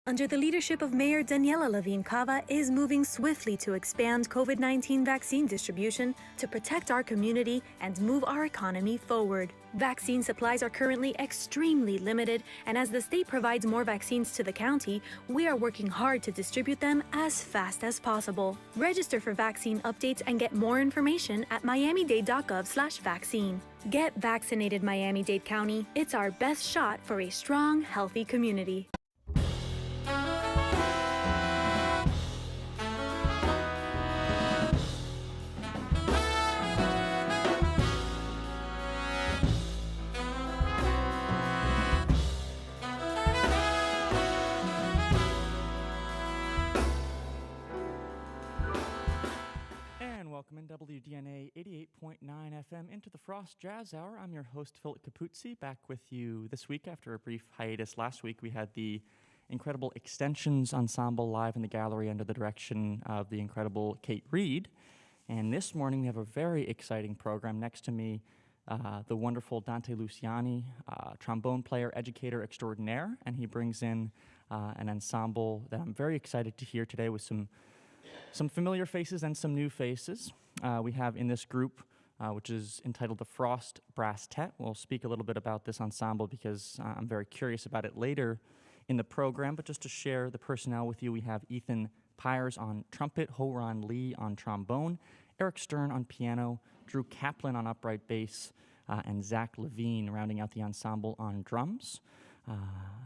under the leadership of Mayor Daniela Levine Cava, is moving swiftly to expand COVID-19 vaccine distribution to protect our community and move our economy forward. Vaccine supplies are currently extremely limited, and as the state provides more vaccines to the county, we are working hard to distribute them as fast as possible. Register for vaccine updates and get more information at miamidade.gov/vaccine. Get vaccinated, Miami-Dade County. It's our best shot for a strong, healthy community. Welcome in WDNA 88.9 FM into the Frost Jazz Hour. I'm your host, Philip Capuzzi, back with you this week after a brief hiatus. Last week we had the incredible Extensions Ensemble live in the gallery under the direction of the incredible Kate Reed. And this morning we have a very exciting program. Next to me, the wonderful Dante Luciani, trombone player, educator extraordinaire, and he brings in an ensemble that I'm very excited to hear today with some familiar faces and some new faces. We have in this group, which is entitled the Frost Brasstet. We'll speak a little bit about this ensemble because I'm very curious about it later in the program. But just to share the personnel with you, we have Ethan Pires on trumpet, Haoran Li on trombone, Eric Stern on piano, Drew Kaplan on upright bass, and Zach Levine rounding out the ensemble on drums.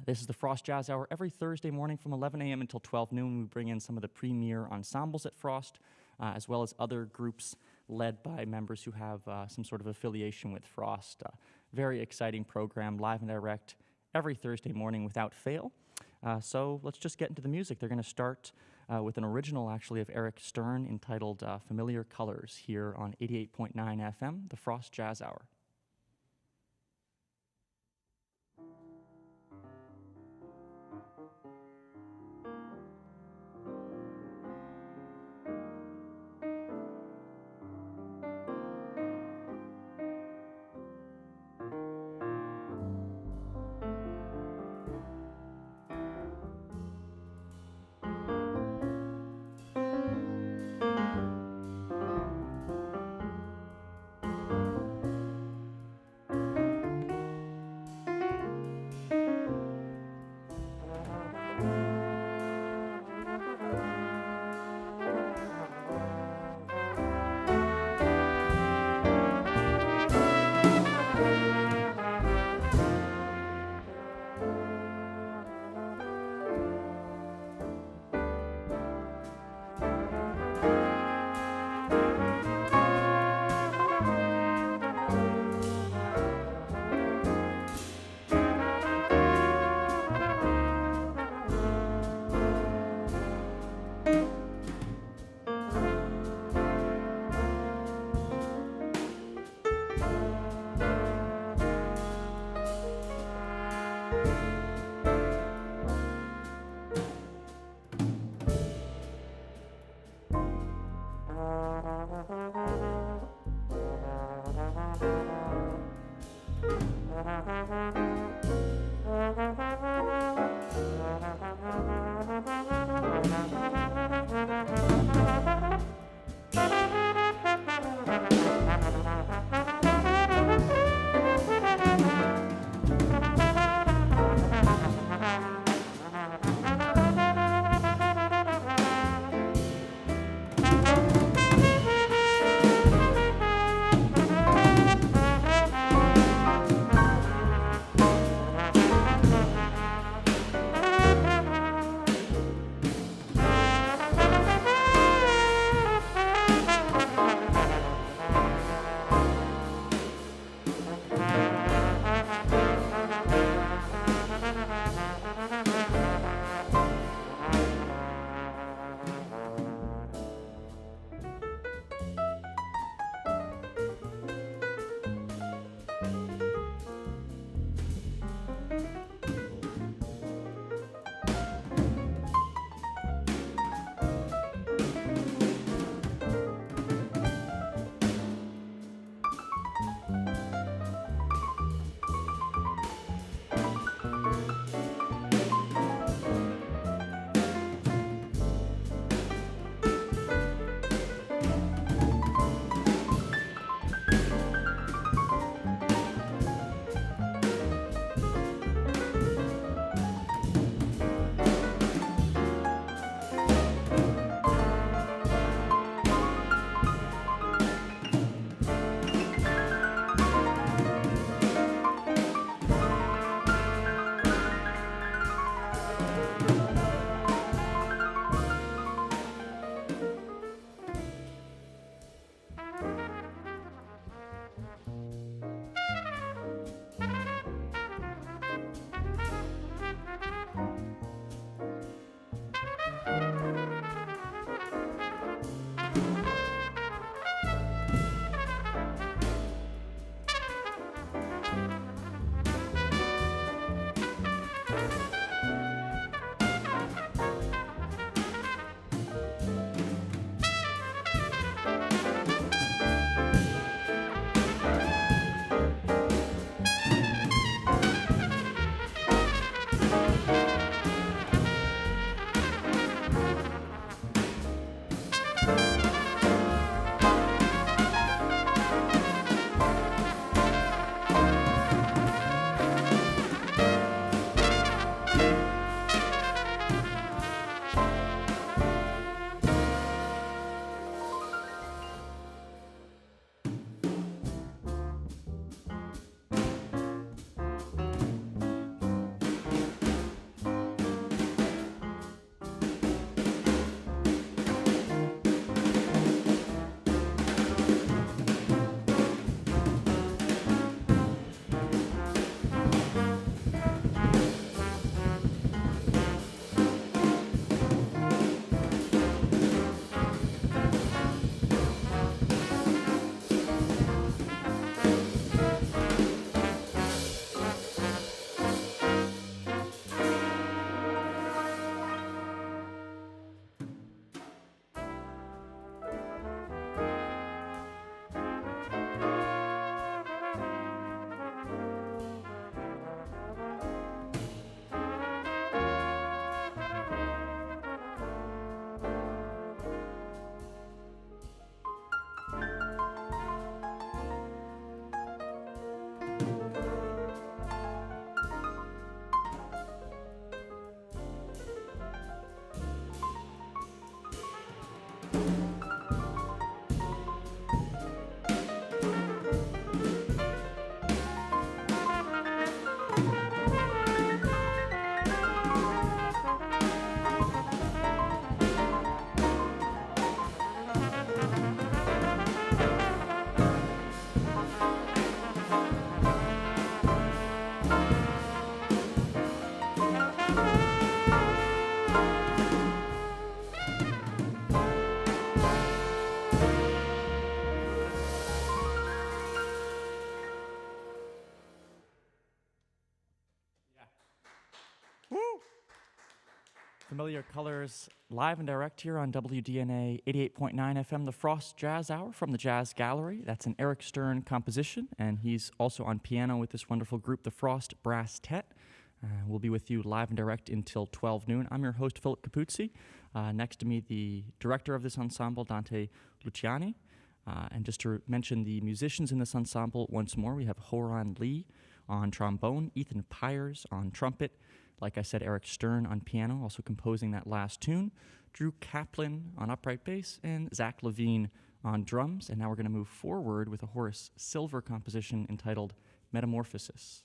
This is the Frost Jazz Hour every Thursday morning from 11 a.m. until 12 noon. We bring in some of the premier ensembles at Frost, as well as other groups led by members who have some sort of affiliation with Frost. Very exciting program, live and direct, every Thursday morning without fail. So let's just get into the music. They're going to start with an original, actually, of Eric Stern entitled Familiar Colors here on 88.9 FM, the Frost Jazz Hour. Familiar Colors live and direct here on WDNA 88.9 FM, the Frost Jazz Hour from the Jazz Gallery. That's an Eric Stern composition, and he's also on piano with this wonderful group, the Frost Brasstet. We'll be with you live and direct until 12 noon. I'm your host, Philip Capuzzi. Next to me, the director of this ensemble, Dante Luciani. And just to mention the musicians in this ensemble once more, we have Haoran Li on trombone, Ethan Pires on trumpet, like I said, Eric Stern on piano, also composing that last tune, Drew Kaplan on upright bass, and Zach Levine on drums. And now we're going to move forward with a Horace Silver composition entitled Metamorphosis.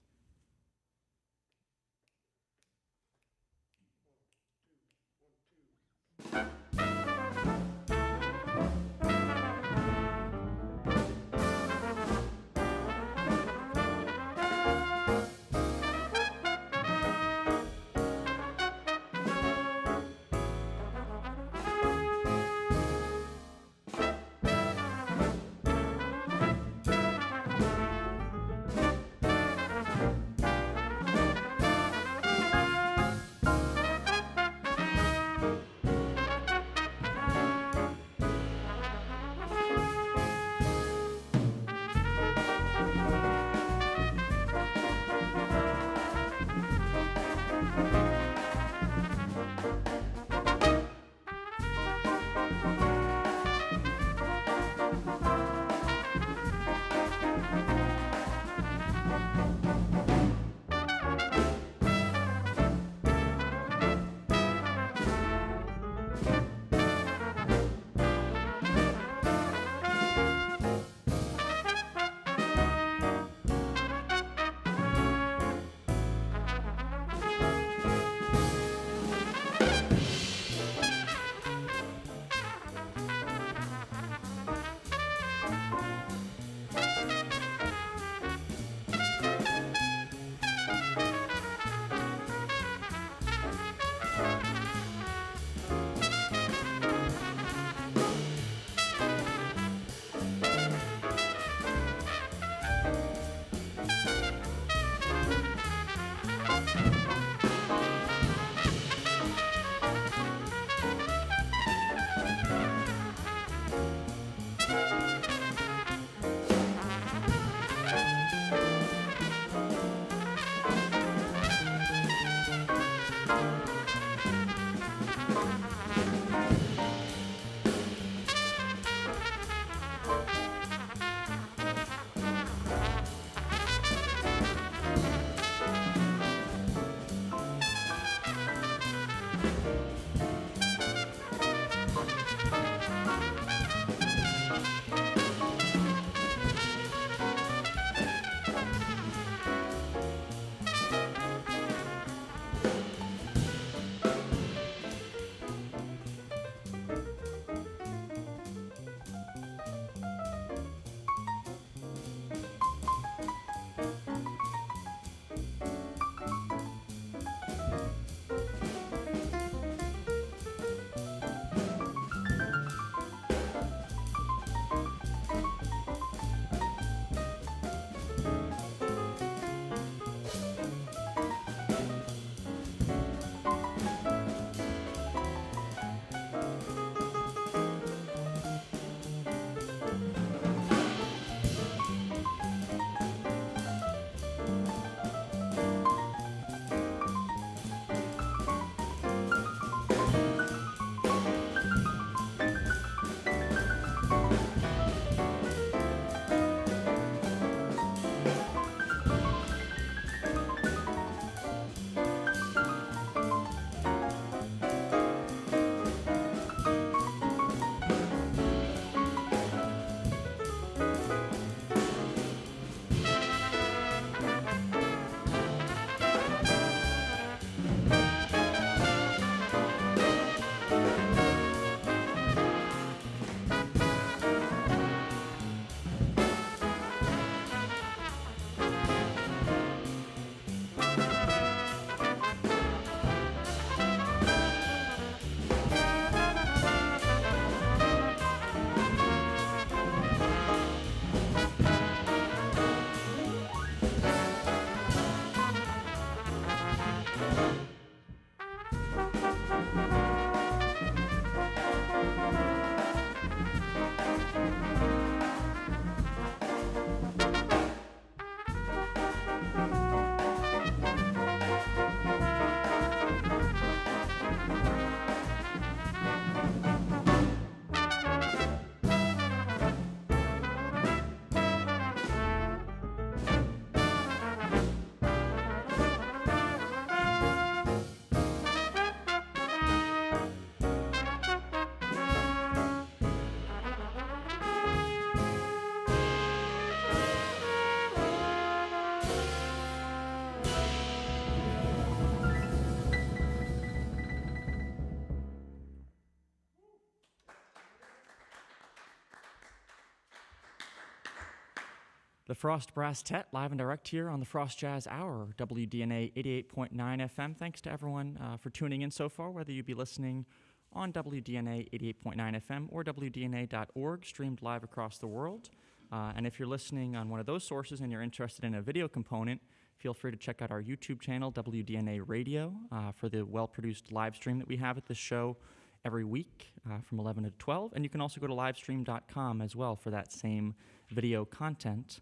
The Frost Brasstet, live and direct here on the Frost Jazz Hour, WDNA 88.9 FM. Thanks to everyone for tuning in so far, whether you be listening on WDNA 88.9 FM or WDNA.org, streamed live across the world. And if you're listening on one of those sources and you're interested in a video component, feel free to check out our YouTube channel, WDNA Radio, for the well-produced live stream that we have at this show every week from 11 to 12. And you can also go to livestream.com as well for that same video content.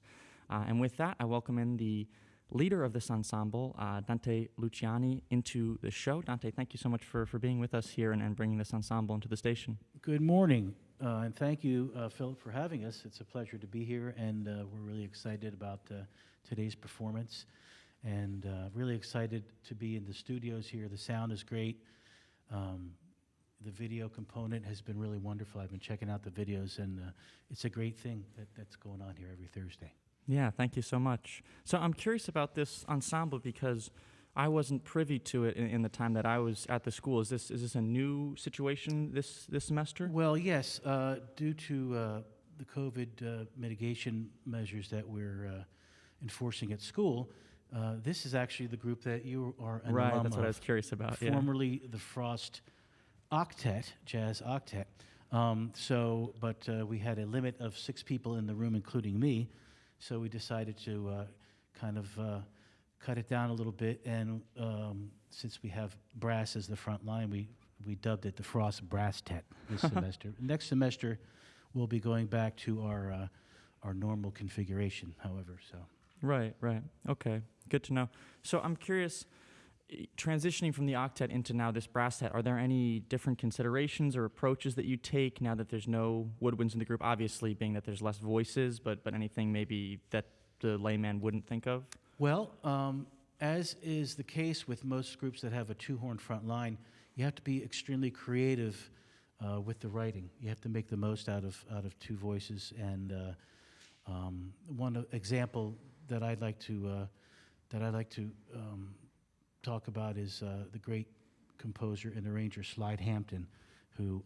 And with that, I welcome in the leader of this ensemble, Dante Luciani, into the show. Dante, thank you so much for being with us here and bringing this ensemble into the station. Good morning, and thank you, Philip, for having us. It's a pleasure to be here, and we're really excited about today's performance, and really excited to be in the studios here. The sound is great. The video component has been really wonderful. I've been checking out the videos, and it's a great thing that's going on here every Thursday. Yeah, thank you so much. So I'm curious about this ensemble because I wasn't privy to it in the time that I was at the school. Is this a new situation this semester? Well, yes. Due to the COVID mitigation measures that we're enforcing at school, this is actually the group that you are an Right, alum that's what I of, was curious about. formerly the Frost Octet, Jazz Octet. But we had a limit of 6 people in the room, including me, so we decided to kind of cut it down a little bit, and since we have brass as the front line, we dubbed it the Frost Brasstet this semester. Next semester, we'll be going back to our normal configuration, however, so. Right. Okay, good to know. So I'm curious, transitioning from the octet into now this brasstet, are there any different considerations or approaches that you take now that there's no woodwinds in the group? Obviously, being that there's less voices, but anything maybe that the layman wouldn't think of? Well, as is the case with most groups that have a 2-horn front line, you have to be extremely creative with the writing. You have to make the most out of 2 voices. And one example that I'd like to talk about is the great composer and arranger Slide Hampton, who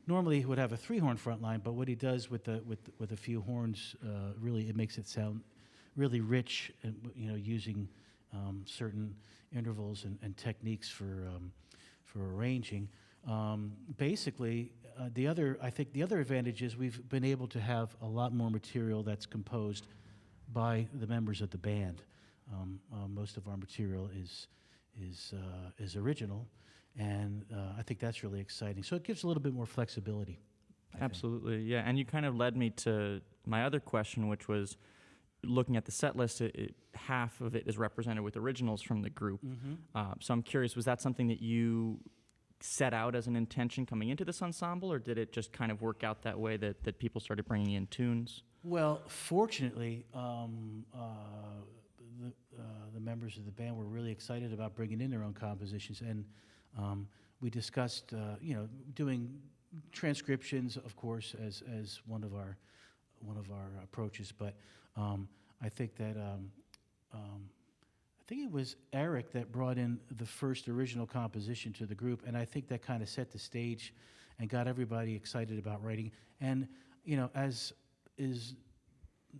normally would have a 3-horn front line, but what he does with a few horns, really it makes it sound really rich, and using certain intervals and techniques for arranging. Basically, the other advantage is we've been able to have a lot more material that's composed by the members of the band. Most of our material is original, and I think that's really exciting. So it gives a little bit more flexibility. Absolutely, yeah. And you kind of led me to my other question, which was looking at the set list, half of it is represented with originals from the group. Mm-hmm. So I'm curious, was that something that you set out as an intention coming into this ensemble, or did it just kind of work out that way that people started bringing in tunes? Well, fortunately, the members of the band were really excited about bringing in their own compositions, and we discussed, doing transcriptions, of course, as one of our approaches. But I think that I think it was Eric that brought in the first original composition to the group, and I think that kind of set the stage and got everybody excited about writing. And as is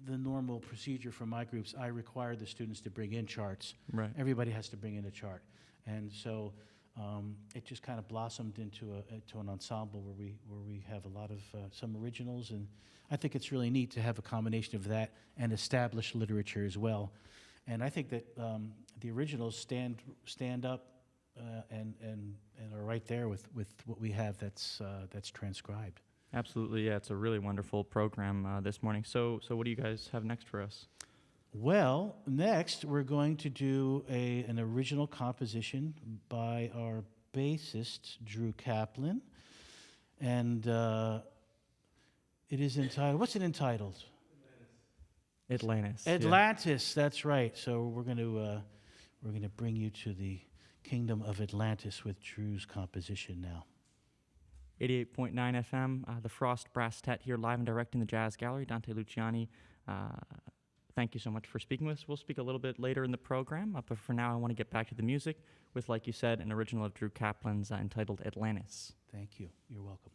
the normal procedure for my groups, I require the students to bring in charts. Right. Everybody has to bring in a chart, and so it just kind of blossomed into an ensemble where we have a lot of some originals, and I think it's really neat to have a combination of that and established literature as well. And I think that the originals stand up and are right there with what we have that's transcribed. Absolutely, yeah. It's a really wonderful program this morning. So what do you guys have next for us? Well, next we're going to do an original composition by our bassist, Drew Kaplan. And it is entitled, what's it entitled? Atlantis. Atlantis, that's right. So we're going to bring you to the kingdom of Atlantis with Drew's composition now. 88.9 FM, the Frost Brasstet here live and direct in the Jazz Gallery. Dante Luciani, thank you so much for speaking with us. We'll speak a little bit later in the program, but for now I want to get back to the music with, like you said, an original of Drew Kaplan's entitled Atlantis. Thank you. You're welcome.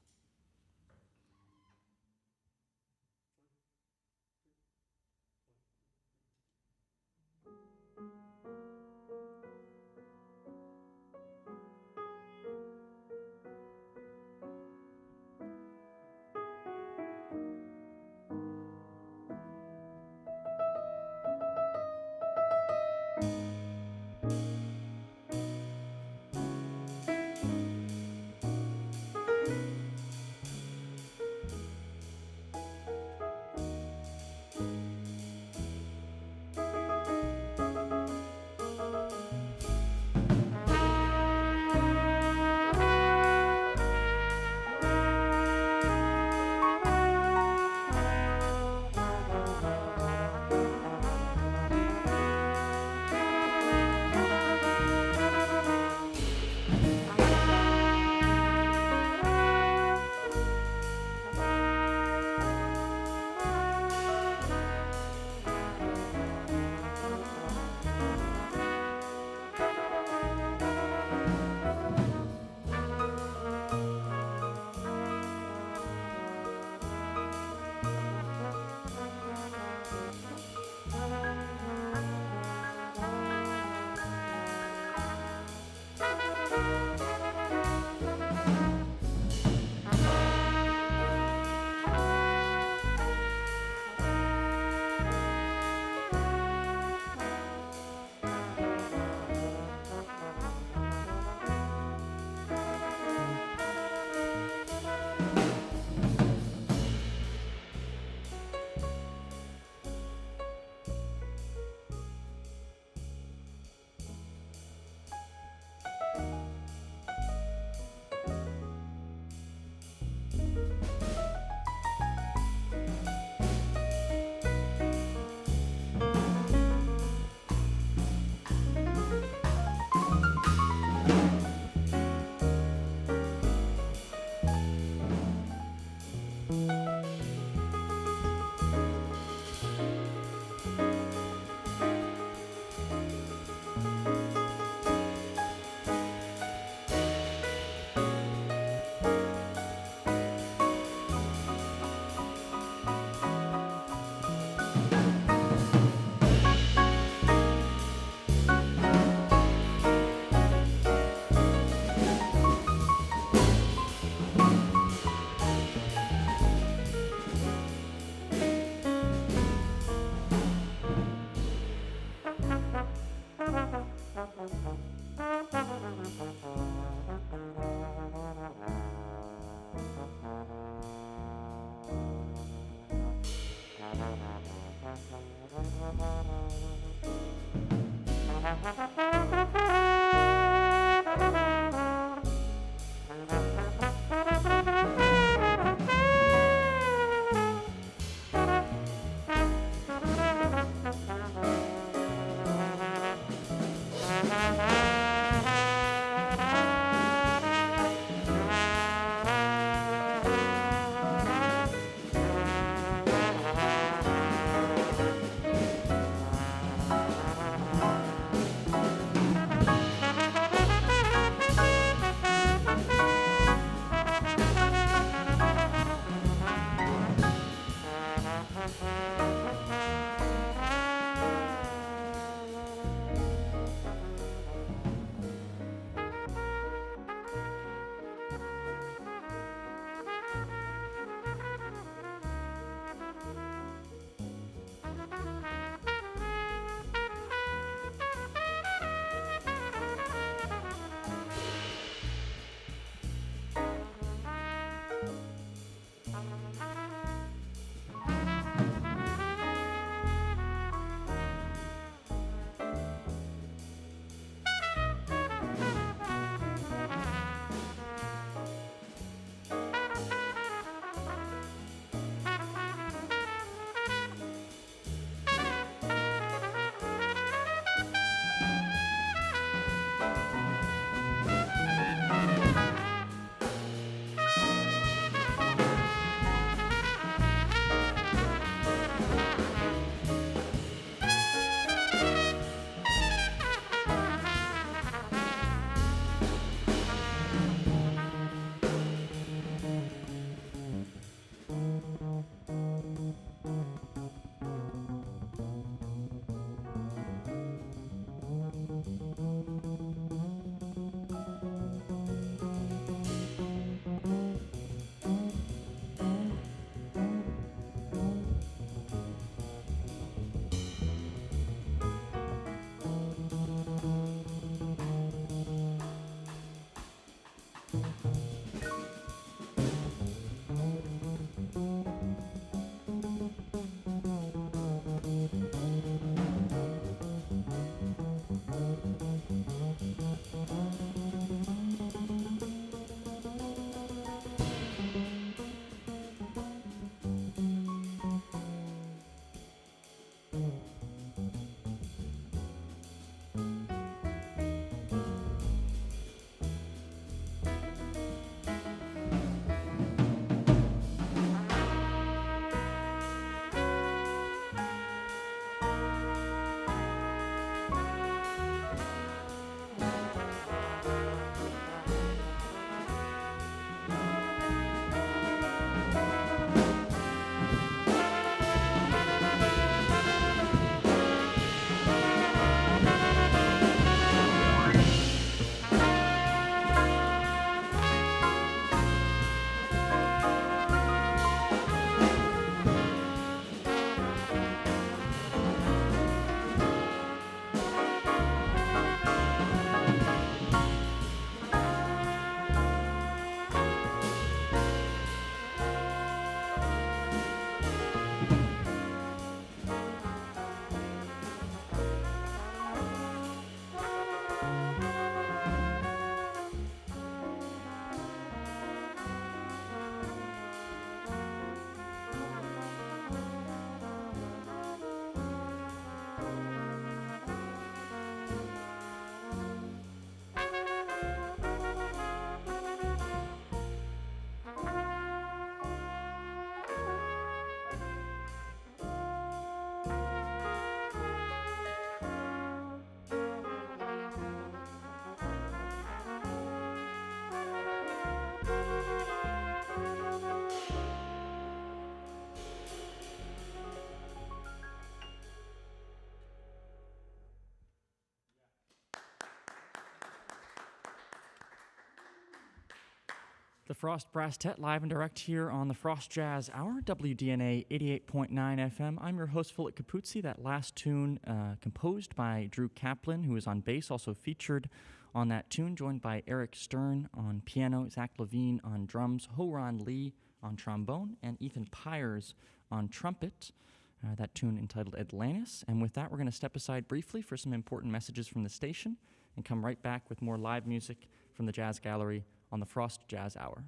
The Frost Brasstet live and direct here on the Frost Jazz Hour, WDNA 88.9 FM. I'm your host, Philip Capuzzi. That last tune composed by Drew Kaplan, who is on bass, also featured on that tune, joined by Eric Stern on piano, Zach Levine on drums, Haoran Li on trombone, and Ethan Pires on trumpet. That tune entitled Atlantis. And with that, we're going to step aside briefly for some important messages from the station and come right back with more live music from the Jazz Gallery on the Frost Jazz Hour.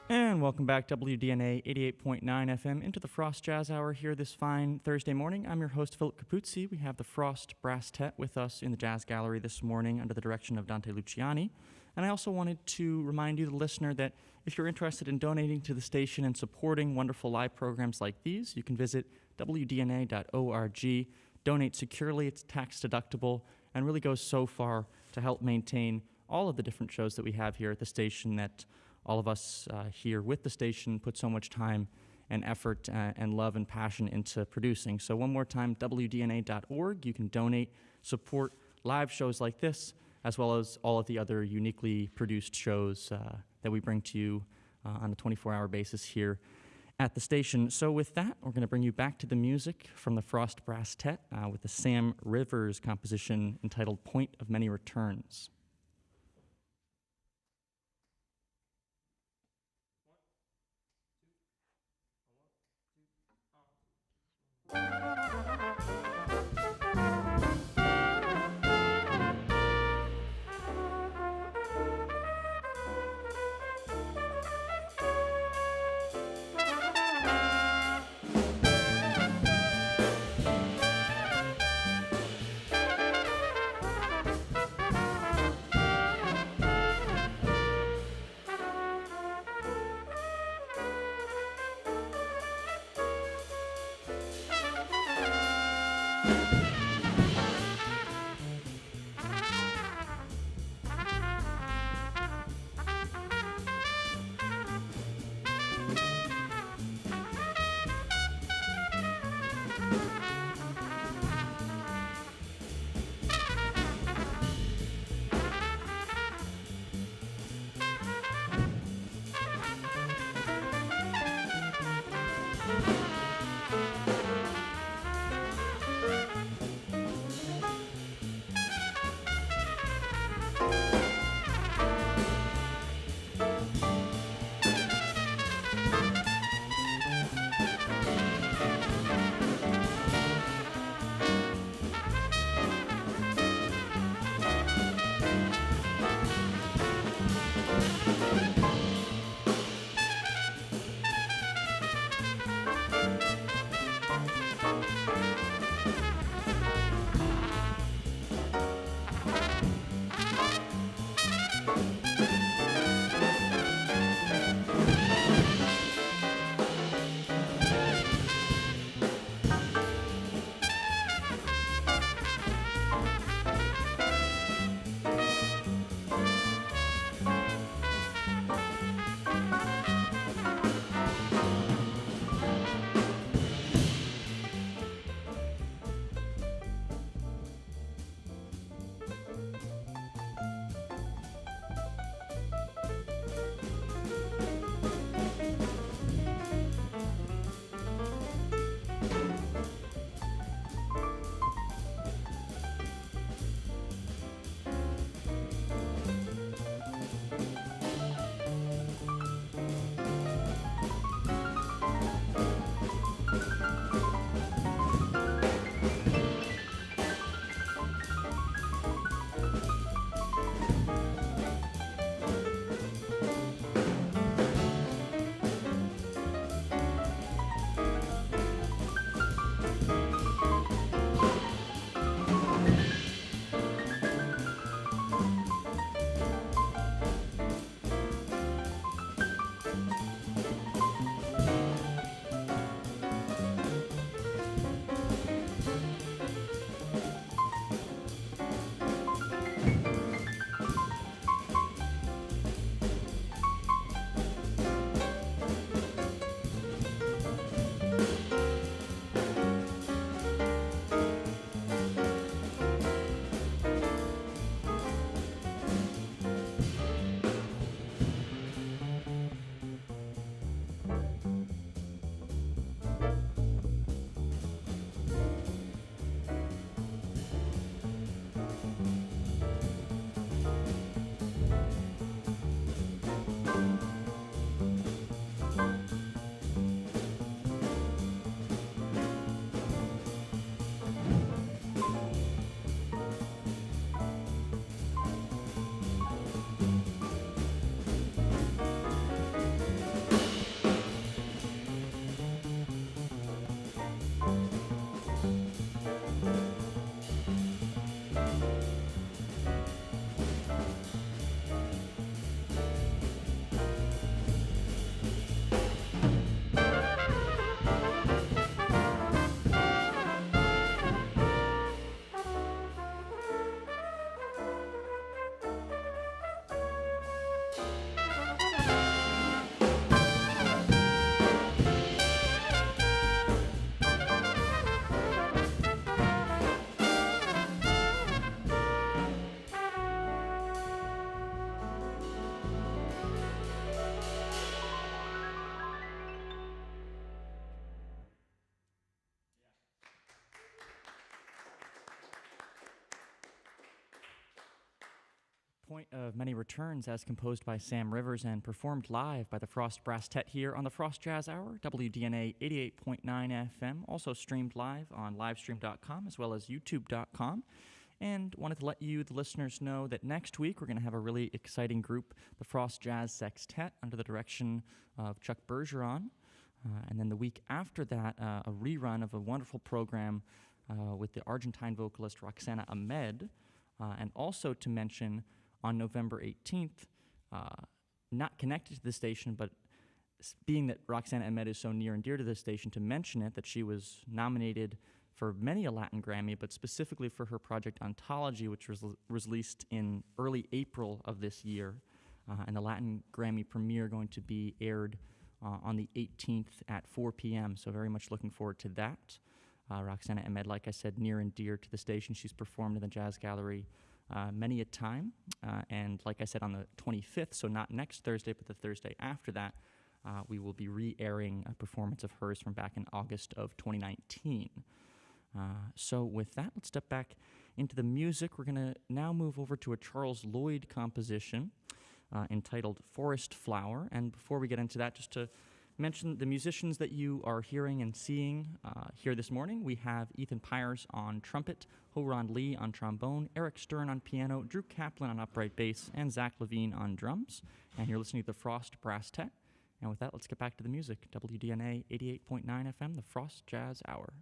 And welcome back, WDNA 88.9 FM, into the Frost Jazz Hour here this fine Thursday morning. I'm your host, Philip Capuzzi. We have the Frost Brasstet with us in the Jazz Gallery this morning under the direction of Dante Luciani. And I also wanted to remind you, the listener, that if you're interested in donating to the station and supporting wonderful live programs like these, you can visit wdna.org. Donate securely, it's tax deductible, and really goes so far to help maintain all of the different shows that we have here at the station that all of us here with the station put so much time and effort and love and passion into producing. So one more time, wdna.org. You can donate, support live shows like this, as well as all of the other uniquely produced shows that we bring to you on a 24-hour basis here at the station. So with that, we're going to bring you back to the music from the Frost Brasstet with the Sam Rivers composition entitled Point of Many Returns. Point of Many Returns, as composed by Sam Rivers and performed live by the Frost Brasstet here on the Frost Jazz Hour, WDNA 88.9 FM, also streamed live on livestream.com as well as youtube.com. And wanted to let you, the listeners, know that next week we're going to have a really exciting group, the Frost Jazz Sextet, under the direction of Chuck Bergeron. And then the week after that, a rerun of a wonderful program with the Argentine vocalist Roxana Ahmed. And also to mention, on November 18th, not connected to the station, but being that Roxana Ahmed is so near and dear to the station, to mention it, that she was nominated for many a Latin Grammy, but specifically for her project Ontology, which was released in early April of this year. And the Latin Grammy premiere going to be aired on the 18th at 4 p.m., so very much looking forward to that. Roxana Ahmed, like I said, near and dear to the station. She's performed in the Jazz Gallery many a time. And like I said, on the 25th, so not next Thursday, but the Thursday after that, we will be re-airing a performance of hers from back in August of 2019. So with that, let's step back into the music. We're going to now move over to a Charles Lloyd composition entitled Forest Flower. And before we get into that, just to mention the musicians that you are hearing and seeing here this morning. We have Ethan Pires on trumpet, Haoran Li on trombone, Eric Stern on piano, Drew Kaplan on upright bass, and Zach Levine on drums. And you're listening to the Frost Brasstet. And with that, let's get back to the music. WDNA 88.9 FM, the Frost Jazz Hour.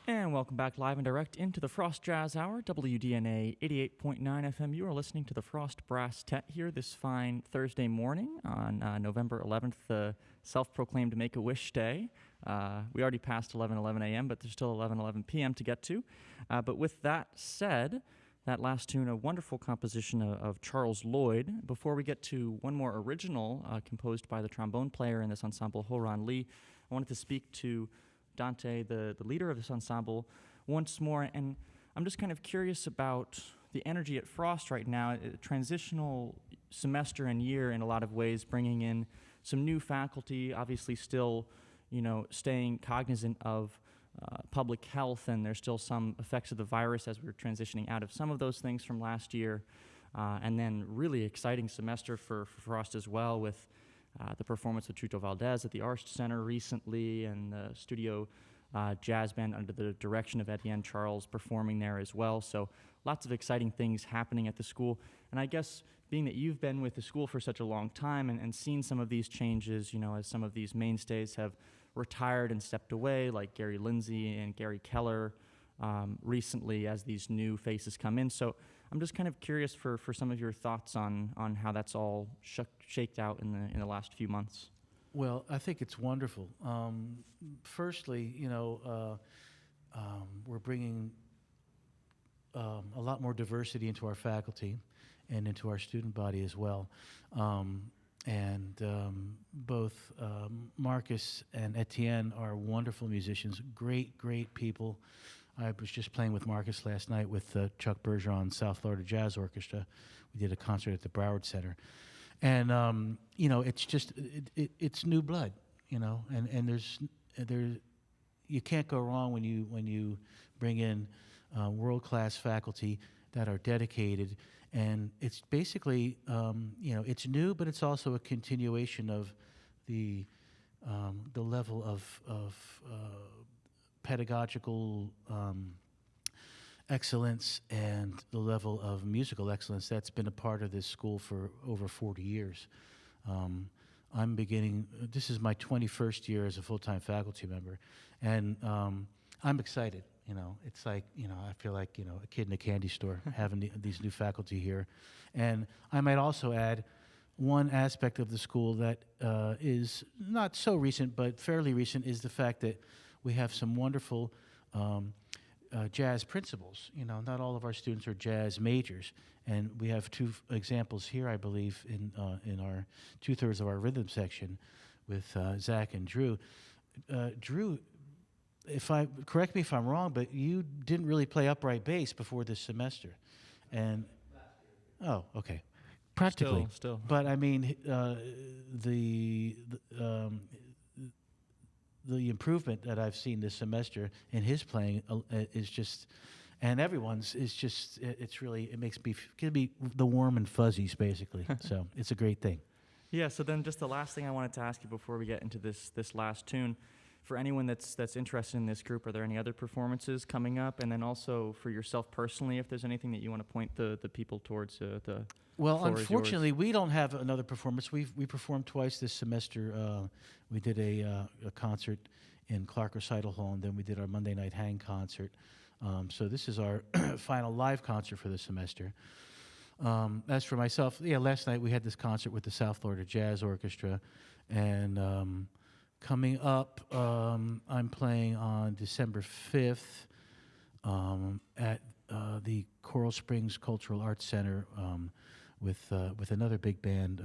And welcome back live and direct into the Frost Jazz Hour, WDNA 88.9 FM. You are listening to the Frost Brasstet here this fine Thursday morning on November 11th, the self-proclaimed Make-A-Wish Day. We already passed 11:11 a.m., but there's still 11:11 p.m. to get to. But with that said, that last tune, a wonderful composition of Charles Lloyd. Before we get to one more original composed by the trombone player in this ensemble, Haoran Li, I wanted to speak to Dante, the leader of this ensemble, once more, and I'm just kind of curious about the energy at Frost right now, a transitional semester and year in a lot of ways, bringing in some new faculty, obviously still, staying cognizant of public health, and there's still some effects of the virus as we're transitioning out of some of those things from last year, and then really exciting semester for Frost as well with the performance of Chuto Valdez at the Arst Center recently, and the studio jazz band under the direction of Etienne Charles performing there as well. So lots of exciting things happening at the school. And I guess being that you've been with the school for such a long time and seen some of these changes, as some of these mainstays have retired and stepped away, like Gary Lindsay and Gary Keller recently as these new faces come in. So I'm just kind of curious for some of your thoughts on how that's all shaked out in the last few months. Well, I think it's wonderful. Firstly, we're bringing a lot more diversity into our faculty and into our student body as well. Both Marcus and Etienne are wonderful musicians, great people. I was just playing with Marcus last night with Chuck Bergeron, South Florida Jazz Orchestra. We did a concert at the Broward Center. And, it's just, it's new blood, and you can't go wrong when you bring in world-class faculty that are dedicated. And it's basically, it's new, but it's also a continuation of the level of pedagogical excellence and the level of musical excellence that's been a part of this school for over 40 years. This is my 21st year as a full-time faculty member, and I'm excited. It's like, I feel like, a kid in a candy store having these new faculty here. And I might also add, one aspect of the school that is not so recent, but fairly recent, is the fact that we have some wonderful jazz principals. You know, not all of our students are jazz majors, and we have two examples here, I believe, in our 2/3 of our rhythm section with Zach and Drew. Drew, correct me if I'm wrong, but you didn't really play upright bass before this semester, and okay, practically. Still. But I mean, the improvement that I've seen this semester in his playing is just, and everyone's is just. It's really, it makes me give me the warm and fuzzies basically. So it's a great thing. Yeah, so then just the last thing I wanted to ask you before we get into this last tune, for anyone that's interested in this group, are there any other performances coming up? And then also for yourself personally, if there's anything that you want to point the people towards, well, floor is unfortunately, yours. we don't have another performance. We performed twice this semester. We did a concert in Clark Recital Hall, and then we did our Monday Night Hang concert. So this is our final live concert for the semester. As for myself, last night we had this concert with the South Florida Jazz Orchestra, and coming up, I'm playing on December 5th at the Coral Springs Cultural Arts Center with another big band,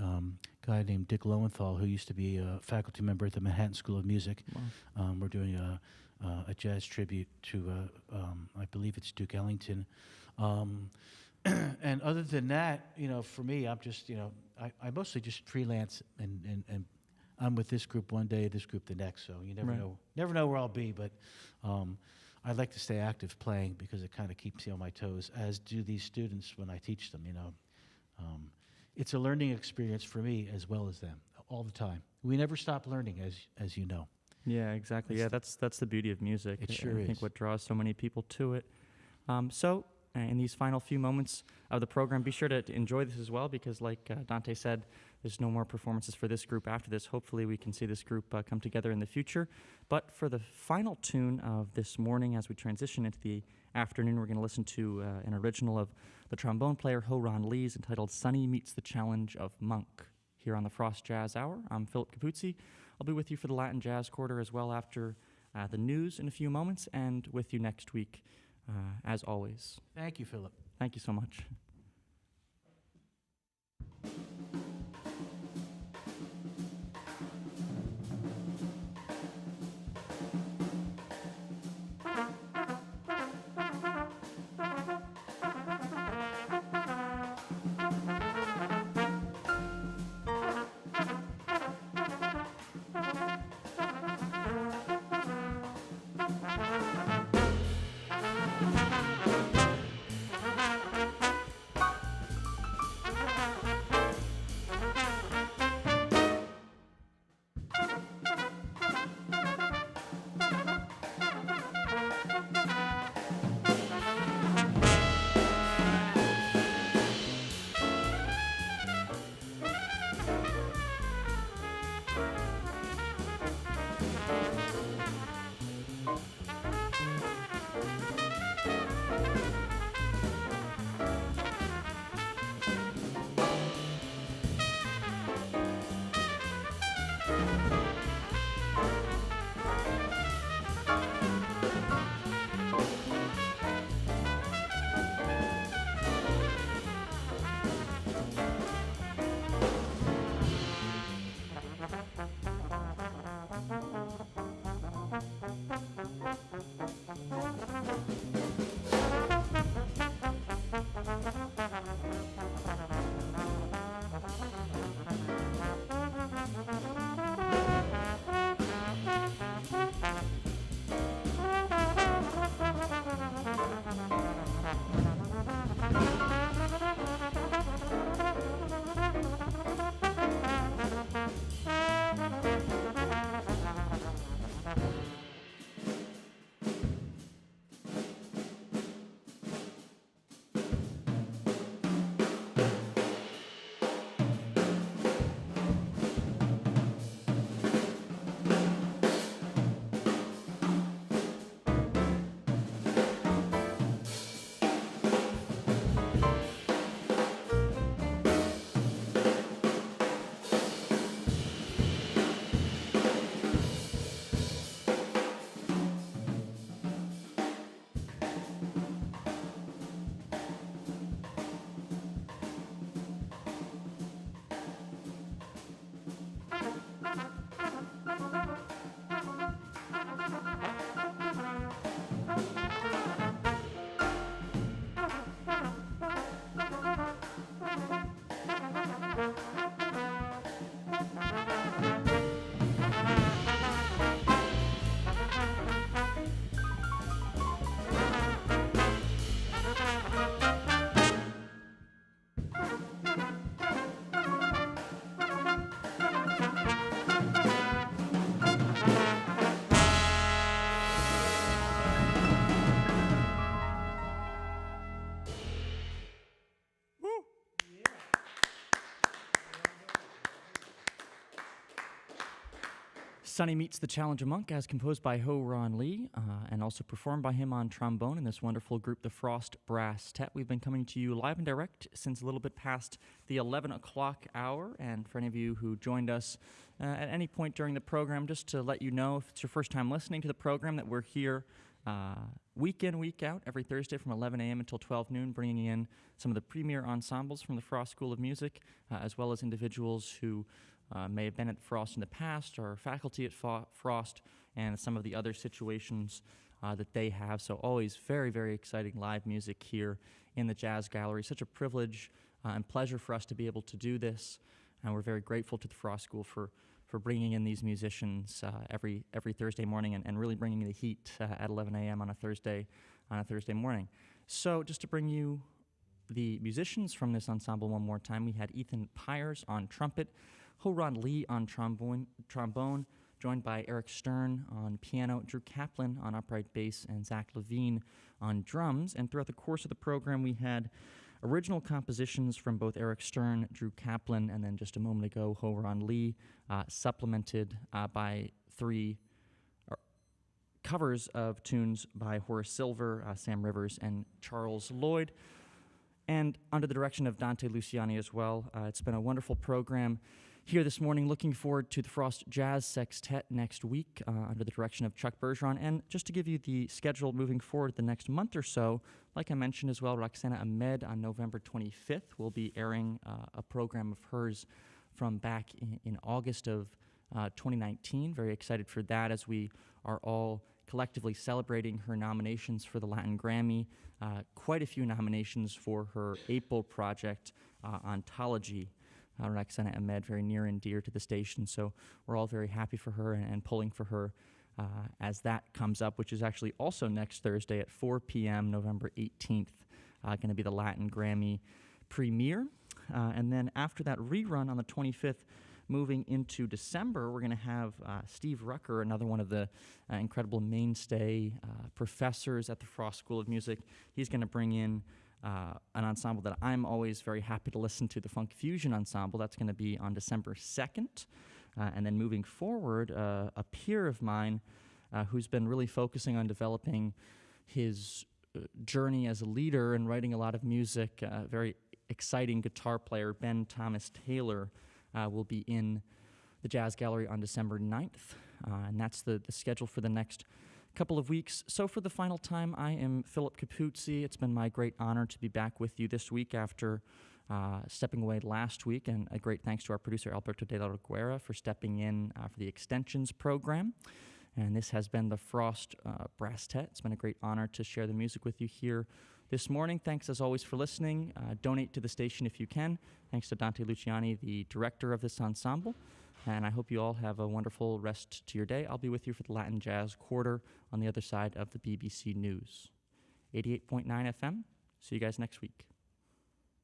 guy named Dick Lowenthal, who used to be a faculty member at the Manhattan School of Music. Wow. We're doing a jazz tribute to, I believe it's Duke Ellington. And other than that, for me, I'm just, I mostly just freelance, and I'm with this group one day, this group the next. So you never know where I'll be. But I'd like to stay active playing because it kind of keeps me on my toes, as do these students when I teach them. It's a learning experience for me as well as them all the time. We never stop learning, as you know. Yeah, exactly. Yeah, that's the beauty of music. It sure I is. think what draws so many people to it. So in these final few moments of the program, be sure to enjoy this as well, because like Dante said, there's no more performances for this group after this. Hopefully we can see this group come together in the future. But for the final tune of this morning, as we transition into the afternoon, we're going to listen to an original of the trombone player Haoran Li's entitled Sonny Meets the Challenge of Monk, here on the Frost Jazz Hour. I'm Philip Capuzzi. I'll be with you for the Latin Jazz Quarter as well after the news in a few moments, and with you next week, as always. Thank you, Philip. Thank you so much. Sonny Meets the Challenger Monk, as composed by Haoran Li, and also performed by him on trombone in this wonderful group, the Frost Brasstet. We've been coming to you live and direct since a little bit past the 11 o'clock hour, and for any of you who joined us at any point during the program, just to let you know, if it's your first time listening to the program, that we're here week in, week out, every Thursday from 11 a.m. until 12 noon, bringing in some of the premier ensembles from the Frost School of Music, as well as individuals who may have been at Frost in the past or faculty at Frost, and some of the other situations that they have. So always very, very exciting live music here in the Jazz Gallery. Such a privilege and pleasure for us to be able to do this, and we're very grateful to the Frost School for bringing in these musicians every Thursday morning and really bringing the heat at 11 a.m. on a Thursday morning. So just to bring you the musicians from this ensemble one more time, we had Ethan Pires on trumpet, Haoran Li on trombone, joined by Eric Stern on piano, Drew Kaplan on upright bass, and Zach Levine on drums. And throughout the course of the program, we had original compositions from both Eric Stern, Drew Kaplan, and then just a moment ago, Haoran Li, supplemented by 3 covers of tunes by Horace Silver, Sam Rivers, and Charles Lloyd, and under the direction of Dante Luciani as well. It's been a wonderful program here this morning. Looking forward to the Frost Jazz Sextet next week under the direction of Chuck Bergeron. And just to give you the schedule moving forward the next month or so, like I mentioned as well, Roxana Ahmed on November 25th will be airing a program of hers from back in August of 2019. Very excited for that, as we are all collectively celebrating her nominations for the Latin Grammy. Quite a few nominations for her April project, Ontology. Roxana Ahmed, very near and dear to the station, so we're all very happy for her and pulling for her as that comes up, which is actually also next Thursday at 4 p.m., November 18th, going to be the Latin Grammy premiere. And then after that rerun on the 25th, moving into December, we're going to have Steve Rucker, another one of the incredible mainstay professors at the Frost School of Music. He's going to bring in an ensemble that I'm always very happy to listen to, the Funk Fusion Ensemble. That's going to be on December 2nd. And then moving forward, a peer of mine who's been really focusing on developing his journey as a leader and writing a lot of music, very exciting guitar player, Ben Thomas Taylor, will be in the Jazz Gallery on December 9th. And that's the schedule for the next couple of weeks. So for the final time, I am Philip Capuzzi. It's been my great honor to be back with you this week after stepping away last week, and a great thanks to our producer Alberto de la Reguera for stepping in for the Extensions program. And this has been the Frost Brasstet. It's been a great honor to share the music with you here this morning. Thanks as always for listening. Donate to the station if you can. Thanks to Dante Luciani, the director of this ensemble. And I hope you all have a wonderful rest to your day. I'll be with you for the Latin Jazz Quarter on the other side of the BBC News. 88.9 FM. See you guys next week.